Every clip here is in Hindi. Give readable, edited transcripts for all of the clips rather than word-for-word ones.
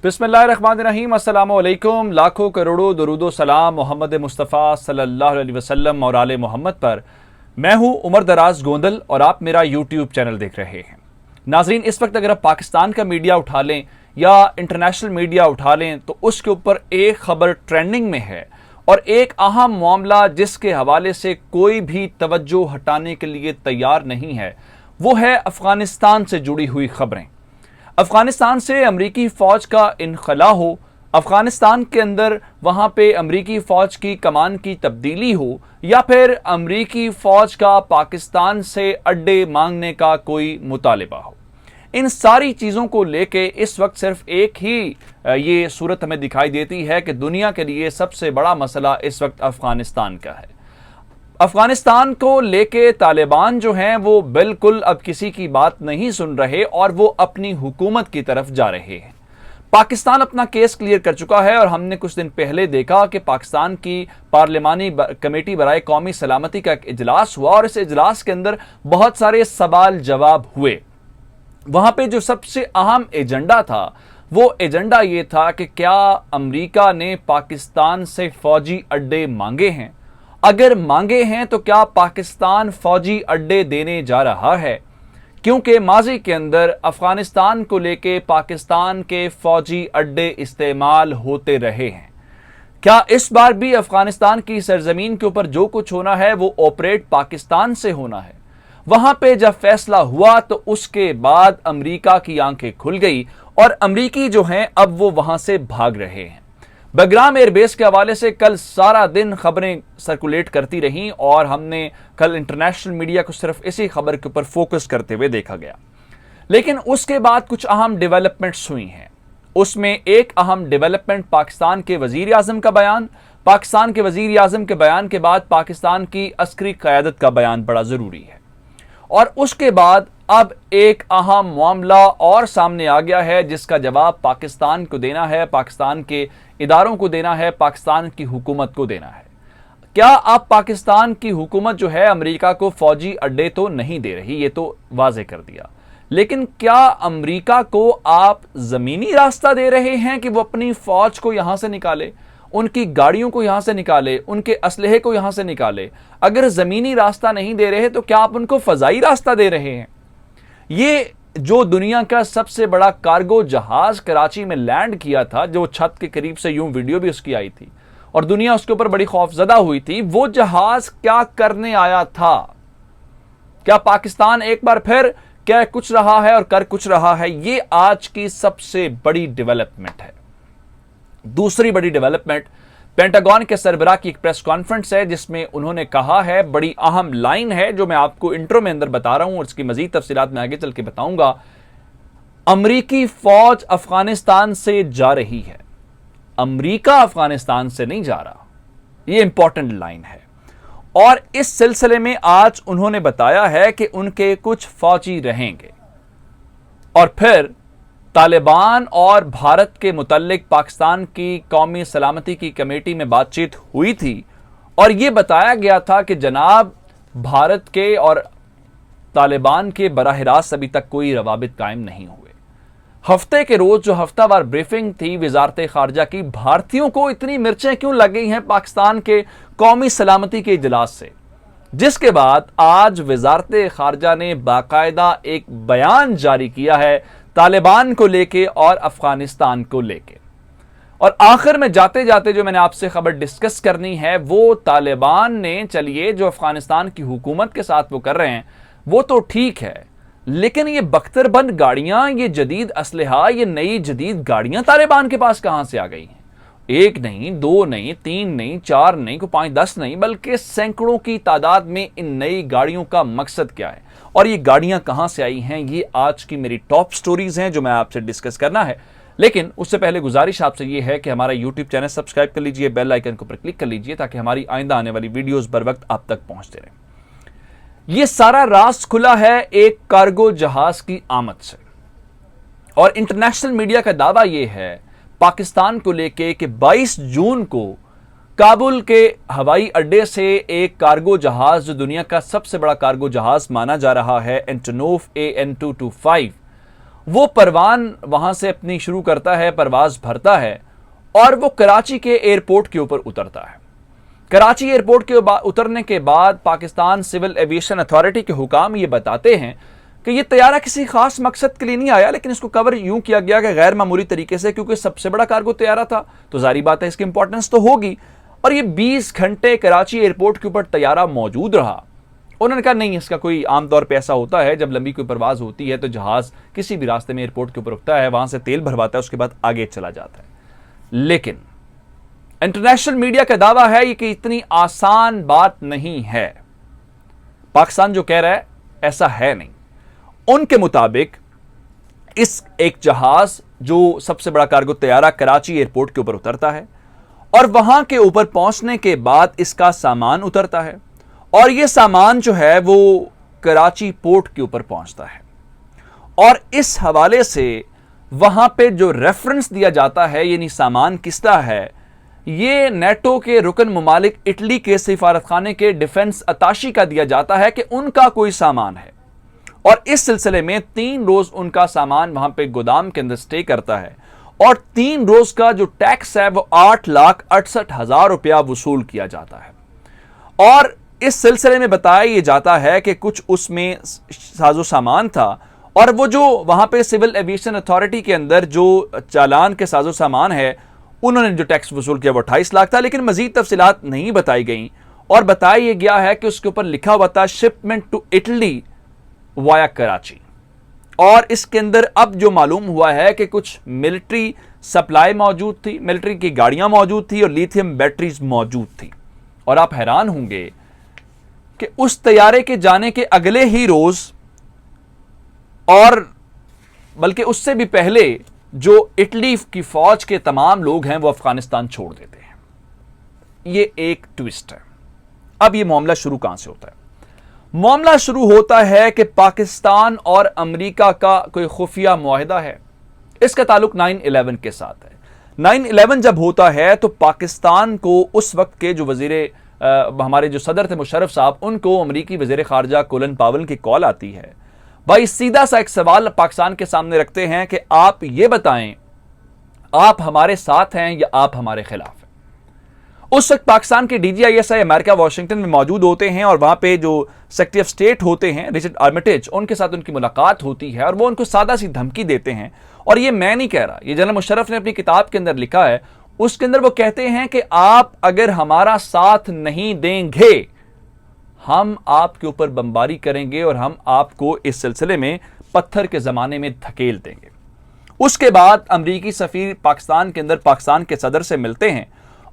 बिस्मिल्लाहिर्रहमानिर्रहीम, अस्सलामु अलैकुम। लाखों करोड़ों दरूदो सलाम मोहम्मद मुस्तफ़ा सल्लल्लाहु अलैहि वसल्लम और आले मोहम्मद पर। मैं हूं उमर दराज गोंदल और आप मेरा यूट्यूब चैनल देख रहे हैं। नाजरीन, इस वक्त अगर आप पाकिस्तान का मीडिया उठा लें या इंटरनेशनल मीडिया उठा लें तो उसके ऊपर एक खबर ट्रेंडिंग में है और एक अहम मामला जिसके हवाले से कोई भी तवज्जो हटाने के लिए तैयार नहीं है, वो है अफगानिस्तान से जुड़ी हुई खबरें। अफगानिस्तान से अमरीकी फौज का इनखला हो, अफगानिस्तान के अंदर वहां पे अमरीकी फौज की कमान की तब्दीली हो या फिर अमरीकी फौज का पाकिस्तान से अड्डे मांगने का कोई मुतालिबा हो, इन सारी चीज़ों को लेके इस वक्त सिर्फ एक ही ये सूरत हमें दिखाई देती है कि दुनिया के लिए सबसे बड़ा मसला इस वक्त अफगानिस्तान का है। अफगानिस्तान को लेके तालिबान जो हैं वो बिल्कुल अब किसी की बात नहीं सुन रहे और वो अपनी हुकूमत की तरफ जा रहे हैं। पाकिस्तान अपना केस क्लियर कर चुका है और हमने कुछ दिन पहले देखा कि पाकिस्तान की पार्लिमानी कमेटी बराए कौमी सलामती का एक इजलास हुआ और इस इजलास के अंदर बहुत सारे सवाल जवाब हुए। वहां पे जो सबसे अहम एजेंडा था वो एजेंडा ये था कि क्या अमेरिका ने पाकिस्तान से फौजी अड्डे मांगे हैं, अगर मांगे हैं तो क्या पाकिस्तान फौजी अड्डे देने जा रहा है, क्योंकि माजी के अंदर अफगानिस्तान को लेके पाकिस्तान के फौजी अड्डे इस्तेमाल होते रहे हैं। क्या इस बार भी अफगानिस्तान की सरजमीन के ऊपर जो कुछ होना है वो ऑपरेट पाकिस्तान से होना है? वहां पे जब फैसला हुआ तो उसके बाद अमेरिका की आंखें खुल गई और अमेरिकी जो हैं अब वो वहां से भाग रहे हैं। बगराम एयरबेस के हवाले से कल सारा दिन खबरें सर्कुलेट करती रहीं और हमने कल इंटरनेशनल मीडिया को सिर्फ इसी खबर के ऊपर फोकस करते हुए देखा गया। लेकिन उसके बाद कुछ अहम डेवलपमेंट्स हुई हैं। उसमें एक अहम डेवलपमेंट पाकिस्तान के वजीर आजम का बयान। पाकिस्तान के वजीर आजम के बयान के बाद पाकिस्तान की अस्करी क़यादत का बयान बड़ा ज़रूरी है और उसके बाद अब एक अहम मामला और सामने आ गया है जिसका जवाब पाकिस्तान को देना है, पाकिस्तान के इदारों को देना है, पाकिस्तान की हुकूमत को देना है। क्या अब पाकिस्तान की हुकूमत जो है अमेरिका को फौजी अड्डे तो नहीं दे रही, ये तो वाजे कर दिया, लेकिन क्या अमेरिका को आप जमीनी रास्ता दे रहे हैं कि वो अपनी फौज को यहां से निकाले, उनकी गाड़ियों को यहां से निकाले, उनके असलहे को यहां से निकाले? अगर जमीनी रास्ता नहीं दे रहे तो क्या आप उनको फजाई रास्ता दे रहे हैं? ये जो दुनिया का सबसे बड़ा कार्गो जहाज कराची में लैंड किया था, जो छत के करीब से यूं वीडियो भी उसकी आई थी और दुनिया उसके ऊपर बड़ी खौफजदा हुई थी, वो जहाज क्या करने आया था? क्या पाकिस्तान एक बार फिर क्या कुछ रहा है और कर कुछ रहा है? ये आज की सबसे बड़ी डेवलपमेंट है। दूसरी बड़ी डेवलपमेंट पेंटागन के सरबराह की एक प्रेस कॉन्फ्रेंस है जिसमें उन्होंने कहा है, बड़ी अहम लाइन है जो मैं आपको इंट्रो में अंदर बता रहा हूं और इसकी मजीद तफसीलात मैं आगे चल के बताऊंगा। अमरीकी फौज अफगानिस्तान से जा रही है, अमरीका अफगानिस्तान से नहीं जा रहा। यह इंपॉर्टेंट लाइन है और इस सिलसिले में आज उन्होंने बताया है कि उनके कुछ फौजी रहेंगे और फिर तालिबान और भारत के मुतल्लिक पाकिस्तान की कौमी सलामती की कमेटी में बातचीत हुई थी और यह बताया गया था कि जनाब भारत के और तालिबान के बराह रास्त अभी तक कोई रवाबित कायम नहीं हुए। हफ्ते के रोज जो हफ्तावार ब्रीफिंग थी वजारत खारजा की, भारतीयों को इतनी मिर्चें क्यों लग गई हैं पाकिस्तान के कौमी सलामती के इजलास से, जिसके बाद आज वजारत खारजा ने बाकायदा एक बयान जारी किया है तालिबान को लेके और अफगानिस्तान को लेके। और आखिर में जाते जाते जो मैंने आपसे खबर डिस्कस करनी है वो तालिबान ने, चलिए जो अफगानिस्तान की हुकूमत के साथ वो कर रहे हैं वो तो ठीक है, लेकिन ये बख्तरबंद गाड़ियां, ये जदीद असलहा, ये नई जदीद गाड़ियां तालिबान के पास कहां से आ गई हैं? एक नहीं, दो नहीं, तीन नहीं, चार नहीं, को 5-10 नहीं, बल्कि सैकड़ों की तादाद में इन नई गाड़ियों का मकसद क्या है और ये गाड़ियां कहां से आई हैं, ये आज की मेरी टॉप स्टोरीज हैं जो मैं आपसे डिस्कस करना है। लेकिन उससे पहले गुजारिश आपसे ये है कि हमारा यूट्यूब चैनल सब्सक्राइब कर लीजिए, बेल आइकन को पर क्लिक कर लीजिए ताकि हमारी आइंदा आने वाली वीडियोस बर वक्त आप तक पहुंचते रहे। ये सारा राज खुला है एक कार्गो जहाज की आमद से और इंटरनेशनल मीडिया का दावा यह है पाकिस्तान को लेके कि 22 जून को काबुल के हवाई अड्डे से एक कार्गो जहाज, जो दुनिया का सबसे बड़ा कार्गो जहाज माना जा रहा है, एंटोनोव AN-225, वो परवान वहां से अपनी शुरू करता है, परवाज भरता है और वो कराची के एयरपोर्ट के ऊपर उतरता है। कराची एयरपोर्ट के उतरने के बाद पाकिस्तान सिविल एविएशन अथॉरिटी के हुकाम ये बताते हैं कि ये तैयारा किसी खास मकसद के लिए नहीं आया, लेकिन इसको कवर यूं किया गया कि गैर मामूली तरीके से, क्योंकि सबसे बड़ा कार्गो तैयारा था तो जारी बात है इसकी इंपॉर्टेंस तो होगी। और ये 20 घंटे कराची एयरपोर्ट के ऊपर तैयारा मौजूद रहा। उन्होंने कहा नहीं, इसका कोई आमतौर पर ऐसा होता है, जब लंबी कोई परवाज होती है तो जहाज किसी भी रास्ते में एयरपोर्ट के ऊपर रुकता है, वहां से तेल भरवाता है, उसके बाद आगे चला जाता है। लेकिन इंटरनेशनल मीडिया का दावा है कि इतनी आसान बात नहीं है। पाकिस्तान जो कह रहा है ऐसा है नहीं। उनके मुताबिक इस एक जहाज जो सबसे बड़ा कार्गो तैयारा कराची एयरपोर्ट के ऊपर उतरता है और वहां के ऊपर पहुंचने के बाद इसका सामान उतरता है और यह सामान जो है वो कराची पोर्ट के ऊपर पहुंचता है। और इस हवाले से वहां पे जो रेफरेंस दिया जाता है, यानी सामान किसका है, ये नेटो के रुकन ममालिक इटली के सिफारतखाने के डिफेंस अताशी का दिया जाता है कि उनका कोई सामान है। और इस सिलसिले में 3 रोज उनका सामान वहां पे गोदाम के अंदर स्टे करता है और 3 रोज का जो टैक्स है वो 8,68,000 रुपया वसूल किया जाता है। और इस सिलसिले में बताया यह जाता है कि कुछ उसमें साजो सामान था और वो जो वहां पे सिविल एविएशन अथॉरिटी के अंदर जो चालान के साजो सामान है, उन्होंने जो टैक्स वसूल किया वो 28 लाख था, लेकिन मजीद तफसीलात नहीं बताई गई। और बताया यह गया है कि उसके ऊपर लिखा हुआ था shipment to Italy via Karachi. और इसके अंदर अब जो मालूम हुआ है कि कुछ मिलिट्री सप्लाई मौजूद थी, मिलिट्री की गाड़ियां मौजूद थी और लिथियम बैटरीज मौजूद थी। और आप हैरान होंगे कि उस तैयारे के जाने के अगले ही रोज, और बल्कि उससे भी पहले, जो इटली की फौज के तमाम लोग हैं वो अफगानिस्तान छोड़ देते हैं। ये एक ट्विस्ट है। अब ये मामला शुरू कहां से होता है? मामला शुरू होता है कि पाकिस्तान और अमेरिका का कोई खुफिया मुआहिदा है। इसका ताल्लुक 9/11 के साथ है। 9/11 जब होता है तो पाकिस्तान को उस वक्त के जो हमारे जो सदर थे मुशर्रफ साहब, उनको अमेरिकी वजीर खारजा कोलिन पावेल की कॉल आती है। भाई सीधा सा एक सवाल पाकिस्तान के सामने रखते हैं कि आप ये बताएं, आप हमारे साथ हैं या आप हमारे खिलाफ हैं। उस वक्त पाकिस्तान के DGISI अमेरिका वाशिंगटन में मौजूद होते हैं और वहां पे जो सेक्रेटरी ऑफ स्टेट होते हैं रिचर्ड आर्मिटेज, उनके साथ उनकी मुलाकात होती है और वो उनको सादा सी धमकी देते हैं। और ये मैं नहीं कह रहा, ये जनरल मुशर्रफ ने अपनी किताब के अंदर लिखा है। उसके अंदर वो कहते हैं कि आप अगर हमारा साथ नहीं देंगे, हम आपके ऊपर बमबारी करेंगे और हम आपको इस सिलसिले में पत्थर के जमाने में धकेल देंगे। उसके बाद अमरीकी सफीर पाकिस्तान के अंदर पाकिस्तान के सदर से मिलते हैं।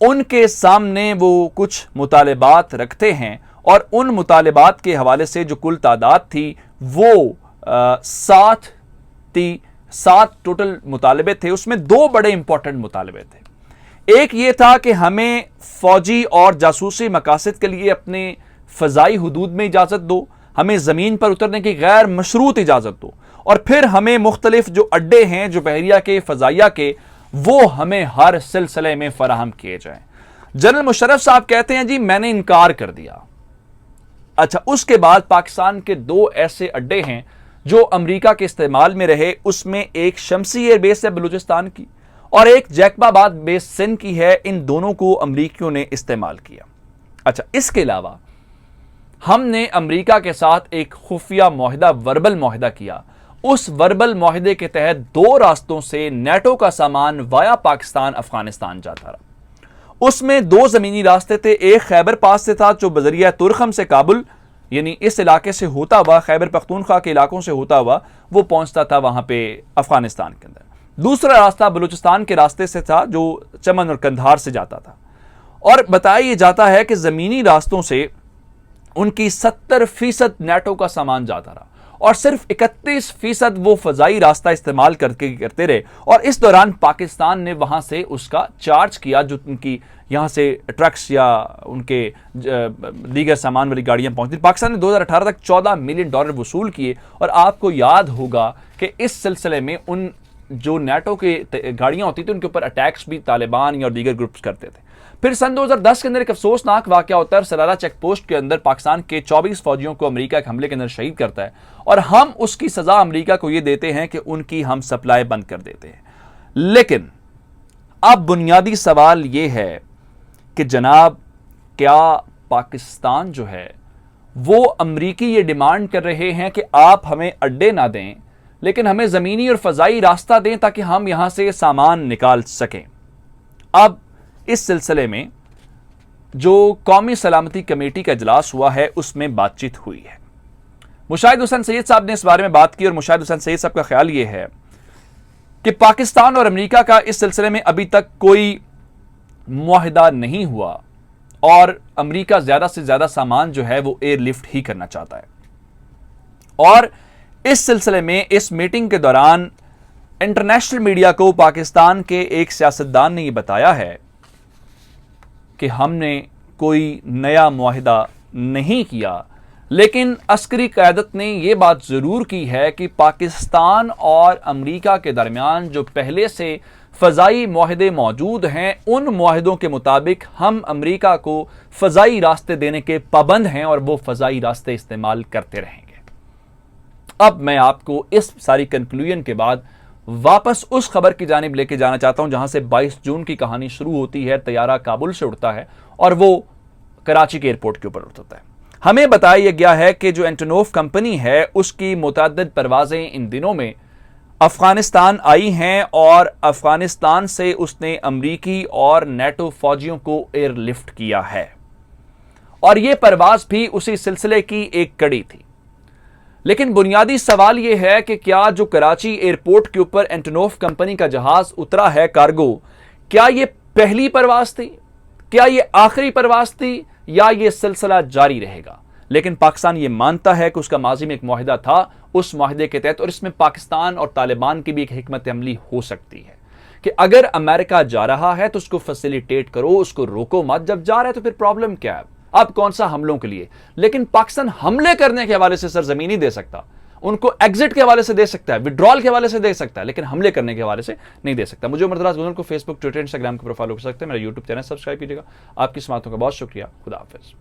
उनके सामने वो कुछ मुतालिबात रखते हैं और उन मुतालिबात के हवाले से जो कुल तादाद थी वो 7 थी। 7 टोटल मुतालबे थे। उसमें 2 बड़े इंपॉर्टेंट मुतालबे थे। एक ये था कि हमें फौजी और जासूसी मकासद के लिए अपने फजाई हुदूद में इजाजत दो, हमें जमीन पर उतरने की गैर मशरूत इजाजत दो, और फिर हमें मुख्तलिफ जो अड्डे हैं जो बहरिया के, फजाइया के, वो हमें हर सिलसिले में फराहम किए जाएं। जनरल मुशर्रफ साहब कहते हैं जी मैंने इनकार कर दिया। अच्छा, उसके बाद पाकिस्तान के 2 ऐसे अड्डे हैं जो अमेरिका के इस्तेमाल में रहे। उसमें एक शमसी एयर बेस है बलूचिस्तान की और एक जैकबाबाद बेस सिंध की है। इन दोनों को अमरीकियों ने इस्तेमाल किया। अच्छा, इसके अलावा हमने अमेरिका के साथ एक खुफिया मुआहिदा, वर्बल मुआहिदा किया। उस वर्बल मुआहिदे के तहत 2 रास्तों से नेटो का सामान वाया पाकिस्तान अफगानिस्तान जाता रहा। उसमें 2 जमीनी रास्ते थे। एक खैबर पास से था जो बजरिया तुरखम से काबुल, यानी इस इलाके से होता हुआ, खैबर पख्तूनख्वा के इलाकों से होता हुआ वो पहुंचता था वहां पे अफगानिस्तान के अंदर। दूसरा रास्ता बलूचिस्तान के रास्ते से था जो चमन और कंधार से जाता था। और बताया जाता है कि जमीनी रास्तों से उनकी 70% नेटो का सामान जाता रहा और सिर्फ 31% वो फजाई रास्ता इस्तेमाल करते रहे। और इस दौरान पाकिस्तान ने वहां से उसका चार्ज किया, जो उनकी यहां से ट्रक्स या उनके दीगर सामान वाली गाड़ियां पहुंचती। पाकिस्तान ने 2018 तक $14 मिलियन वसूल किए। और आपको याद होगा कि इस सिलसिले में उन जो नेटो के गाड़ियां होती थी उनके ऊपर अटैक्स भी तालिबान और दीगर ग्रुप्स करते थे। फिर सन 2010 के अंदर एक अफसोसनाक वाकया होता है, सलाला चेक पोस्ट के अंदर पाकिस्तान के 24 फौजियों को अमेरिका के हमले के अंदर शहीद करता है, और हम उसकी सजा अमेरिका को यह देते हैं कि उनकी हम सप्लाई बंद कर देते हैं। लेकिन अब बुनियादी सवाल यह है कि जनाब, क्या पाकिस्तान जो है वो अमरीकी ये डिमांड कर रहे हैं कि आप हमें अड्डे ना दें, लेकिन हमें ज़मीनी और फ़ज़ाई रास्ता दें ताकि हम यहां से सामान निकाल सकें। अब इस सिलसिले में जो कौमी सलामती कमेटी का इजलास हुआ है उसमें बातचीत हुई है। मुशाहिद हुसैन सैयद साहब ने इस बारे में बात की, और मुशाहिद हुसैन सैयद साहब का ख्याल यह है कि पाकिस्तान और अमेरिका का इस सिलसिले में अभी तक कोई मुआहिदा नहीं हुआ, और अमेरिका ज्यादा से ज्यादा सामान जो है वो एयरलिफ्ट ही करना चाहता है। और इस सिलसिले में इस मीटिंग के दौरान इंटरनेशनल मीडिया को पाकिस्तान के एक सियासतदान ने यह बताया है कि हमने कोई नया मुआहिदा नहीं किया, लेकिन अस्करी क़यादत ने यह बात जरूर की है कि पाकिस्तान और अमेरिका के दरमियान जो पहले से फ़ज़ाई मुआहिदे मौजूद हैं, उन मुआहिदों के मुताबिक हम अमेरिका को फ़ज़ाई रास्ते देने के पाबंद हैं और वो फ़ज़ाई रास्ते इस्तेमाल करते रहेंगे। अब मैं आपको इस सारी कंक्लूजन के बाद वापस उस खबर की जानिब लेके जाना चाहता हूं जहां से 22 जून की कहानी शुरू होती है। तैयारा काबुल से उड़ता है और वो कराची के एयरपोर्ट के ऊपर उतरता है। हमें बताया गया है कि जो एंटोनोव कंपनी है उसकी मुतअद्दिद परवाजें इन दिनों में अफगानिस्तान आई हैं, और अफगानिस्तान से उसने अमरीकी और नेटो फौजियों को एयरलिफ्ट किया है, और यह परवाज भी उसी सिलसिले की एक कड़ी थी। लेकिन बुनियादी सवाल यह है कि क्या जो कराची एयरपोर्ट के ऊपर एंटोनोव कंपनी का जहाज उतरा है कार्गो, क्या यह पहली परवाज थी, क्या यह आखिरी परवाज थी, या यह सिलसिला जारी रहेगा? लेकिन पाकिस्तान यह मानता है कि उसका माजी में एक मुआहिदा था, उस मुआहिदे के तहत, और इसमें पाकिस्तान और तालिबान की भी एक हिकमत अमली हो सकती है कि अगर अमेरिका जा रहा है तो उसको फैसिलिटेट करो, उसको रोको मत। जब जा रहा है तो फिर प्रॉब्लम क्या है? अब कौन सा हमलों के लिए? लेकिन पाकिस्तान हमले करने के हवाले से सरजमीन नहीं दे सकता, उनको एग्जिट के हवाले से दे सकता है, विड्रॉल के हवाले से दे सकता है, लेकिन हमले करने के हवाले से नहीं दे सकता। मुझे उमर दराज गोंदल को फेसबुक, ट्विटर, इंस्टाग्राम के प्रोफाइल हो सकते हैं। मेरा यूट्यूब चैनल सब्सक्राइब कीजिएगा। आपकी समातों का बहुत शुक्रिया। खुदा हाफिज।